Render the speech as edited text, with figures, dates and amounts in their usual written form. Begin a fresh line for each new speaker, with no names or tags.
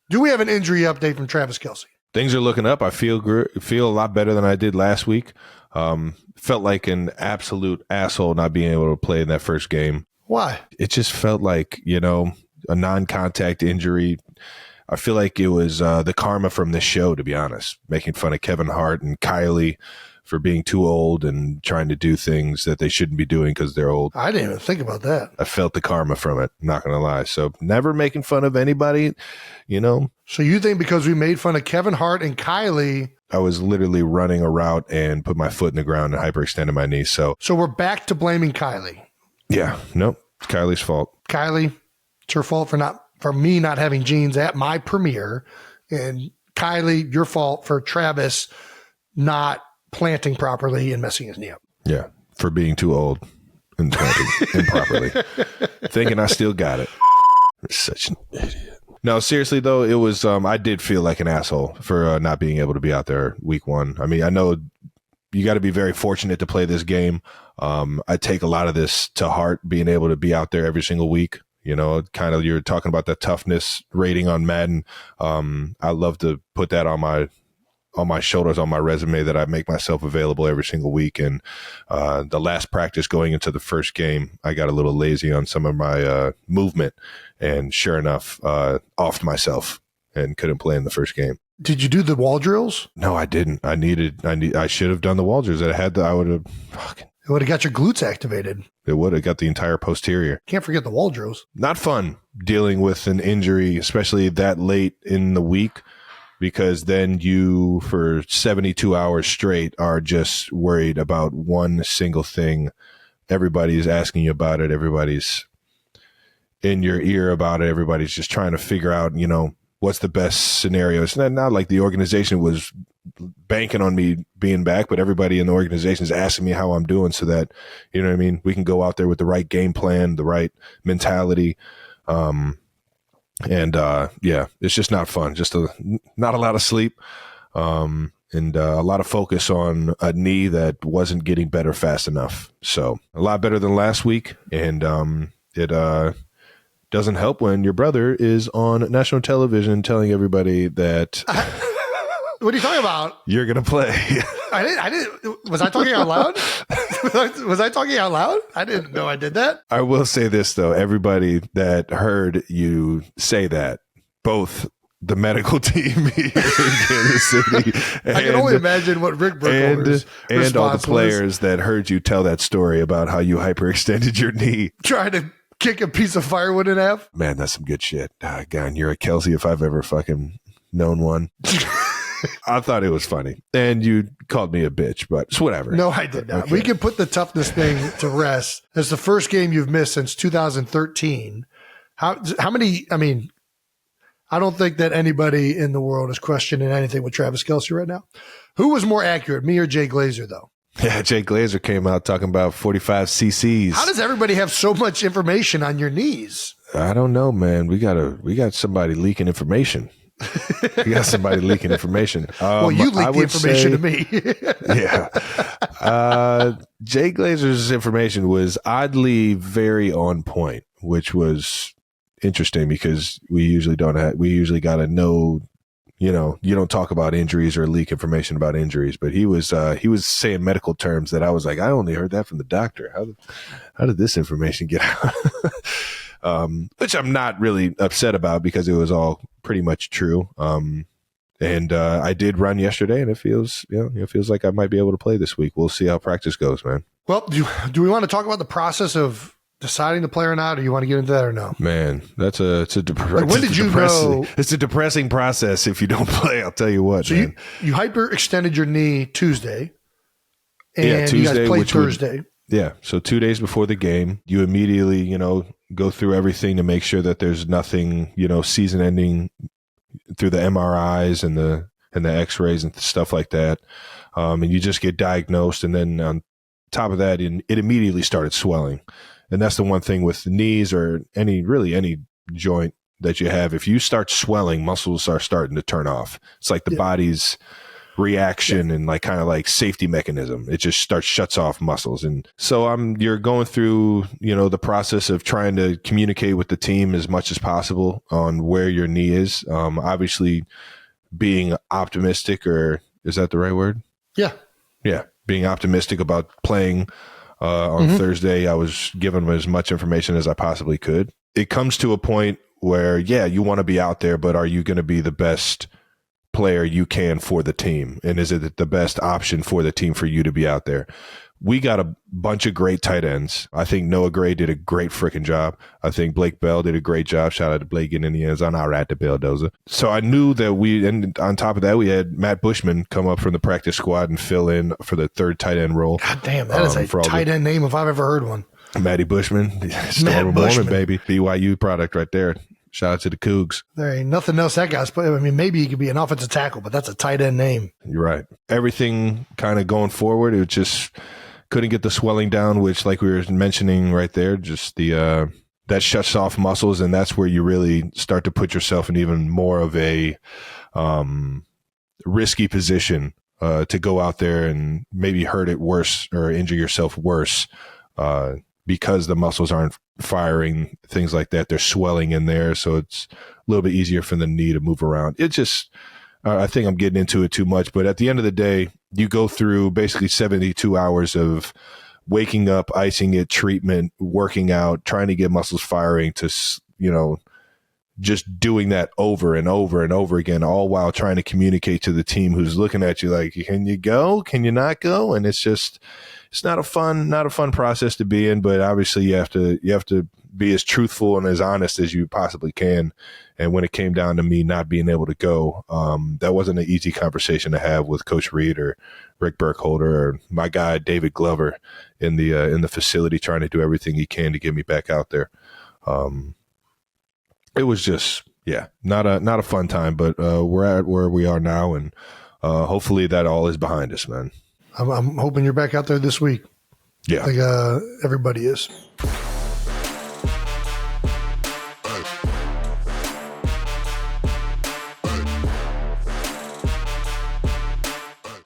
Do we have an injury update from Travis Kelce?
Things are looking up. I feel a lot better than I did last week. Felt like an absolute asshole not being able to play in that first game.
Why?
It just felt like, a non-contact injury. I feel like it was the karma from this show, to be honest, making fun of Kevin Hart and Kylie for being too old and trying to do things that they shouldn't be doing because they're old.
I didn't even think about that.
I felt the karma from it, not going to lie. So never making fun of anybody,
So you think because we made fun of Kevin Hart and Kylie.
I was literally running a route and put my foot in the ground and hyperextended my knee. So
we're back to blaming Kylie.
Yeah, nope. It's Kylie's fault.
Kylie, it's her fault for me not having jeans at my premiere. And Kylie, your fault for Travis not planting properly and messing his knee up.
Yeah, for being too old and planting improperly. Thinking I still got it. You're such an idiot. No, seriously, though, it was, I did feel like an asshole for not being able to be out there week one. I mean, I know you got to be very fortunate to play this game. I take a lot of this to heart, being able to be out there every single week. Kind of, you're talking about the toughness rating on Madden. I love to put that on my shoulders, on my resume, that I make myself available every single week. And the last practice going into the first game, I got a little lazy on some of my movement, and sure enough, offed myself and couldn't play in the first game.
Did you do the wall drills?
No, I didn't. I should have done the wall drills. I would have fucking.
It would have got your glutes activated.
It would have got the entire posterior.
Can't forget the wall drills.
Not fun dealing with an injury, especially that late in the week, because then you, for 72 hours straight, are just worried about one single thing. Everybody's asking you about it. Everybody's in your ear about it. Everybody's just trying to figure out, what's the best scenario. It's not like the organization was banking on me being back, but everybody in the organization is asking me how I'm doing so that, we can go out there with the right game plan, the right mentality. It's just not fun. Just not a lot of sleep, and a lot of focus on a knee that wasn't getting better fast enough. So a lot better than last week. And it doesn't help when your brother is on national television telling everybody that
what are you talking about?
You're going to play.
I didn't. Was I talking out loud? Was I talking out loud? I didn't know I did that.
I will say this, though. Everybody that heard you say that, both the medical team here in Kansas City,
I can only imagine what Rick Burkholder's
and all the players that heard you tell that story about how you hyperextended your knee.
Trying to kick a piece of firewood in half.
Man, that's some good shit. God, you're a Kelce if I've ever fucking known one. I thought it was funny. And you called me a bitch, but it's whatever.
No, I did not. Okay. We can put the toughness thing to rest. It's the first game you've missed since 2013. How many, I don't think that anybody in the world is questioning anything with Travis Kelce right now. Who was more accurate, me or Jay Glazer, though?
Yeah, Jay Glazer came out talking about 45 cc's.
How does everybody have so much information on your knees?
I don't know, man. We got somebody leaking information. We got somebody leaking information.
Well, you leaked the information to me.
Yeah. Jay Glazer's information was oddly very on point, which was interesting because we usually got to know, you don't talk about injuries or leak information about injuries, but he was saying medical terms that I was like, I only heard that from the doctor. How did this information get out? Which I'm not really upset about because it was all pretty much true. And I did run yesterday, and it feels like I might be able to play this week. We'll see how practice goes, man.
Well, do we want to talk about the process of deciding to play or not, or you want to get into that or no?
Man, it's a depressing process if you don't play. I'll tell you what.
So
man.
you hyperextended your knee Tuesday, and Tuesday, you guys played Thursday.
So 2 days before the game, you immediately, go through everything to make sure that there's nothing, season ending through the MRIs and the X-rays and stuff like that. And you just get diagnosed. And then on top of that, it immediately started swelling. And that's the one thing with the knees or any joint that you have. If you start swelling, muscles are starting to turn off. It's like the body's reaction and like kind of like safety mechanism. It just shuts off muscles. And so you're going through, the process of trying to communicate with the team as much as possible on where your knee is. Obviously being optimistic, or is that the right word?
Yeah.
Yeah. Being optimistic about playing on Thursday. I was giving them as much information as I possibly could. It comes to a point where, you want to be out there, but are you going to be the best player you can for the team? And is it the best option for the team for you to be out there? We got a bunch of great tight ends. I think Noah Gray did a great freaking job. I think Blake Bell did a great job. Shout out to Blake getting in the end zone. All right, the Belldozer. So I knew that and on top of that, we had Matt Bushman come up from the practice squad and fill in for the third tight end role.
God damn, that is a tight end name if I've ever heard one.
Matty Bushman, Storm Mormon, baby. BYU product right there. Shout out to the Cougs.
There ain't nothing else that guy's playing. I mean, maybe he could be an offensive tackle, but that's a tight end name.
You're right. Everything kind of going forward, it just couldn't get the swelling down, which, like we were mentioning right there, just the that shuts off muscles, and that's where you really start to put yourself in even more of a risky position to go out there and maybe hurt it worse or injure yourself worse because the muscles aren't firing, things like that. They're swelling in there, so it's a little bit easier for the knee to move around. It just I think I'm getting into it too much, but at the end of the day, you go through basically 72 hours of waking up, icing it, treatment, working out, trying to get muscles firing to, just doing that over and over and over again, all while trying to communicate to the team who's looking at you like, can you go? Can you not go? And it's not a fun process to be in, but obviously you have to be as truthful and as honest as you possibly can. And when it came down to me not being able to go, that wasn't an easy conversation to have with Coach Reed or Rick Burkholder or my guy David Glover in the facility, trying to do everything he can to get me back out there. It was just not a fun time, but we're at where we are now, and hopefully that all is behind us, man.
I'm hoping you're back out there this week.
Yeah,
like everybody is.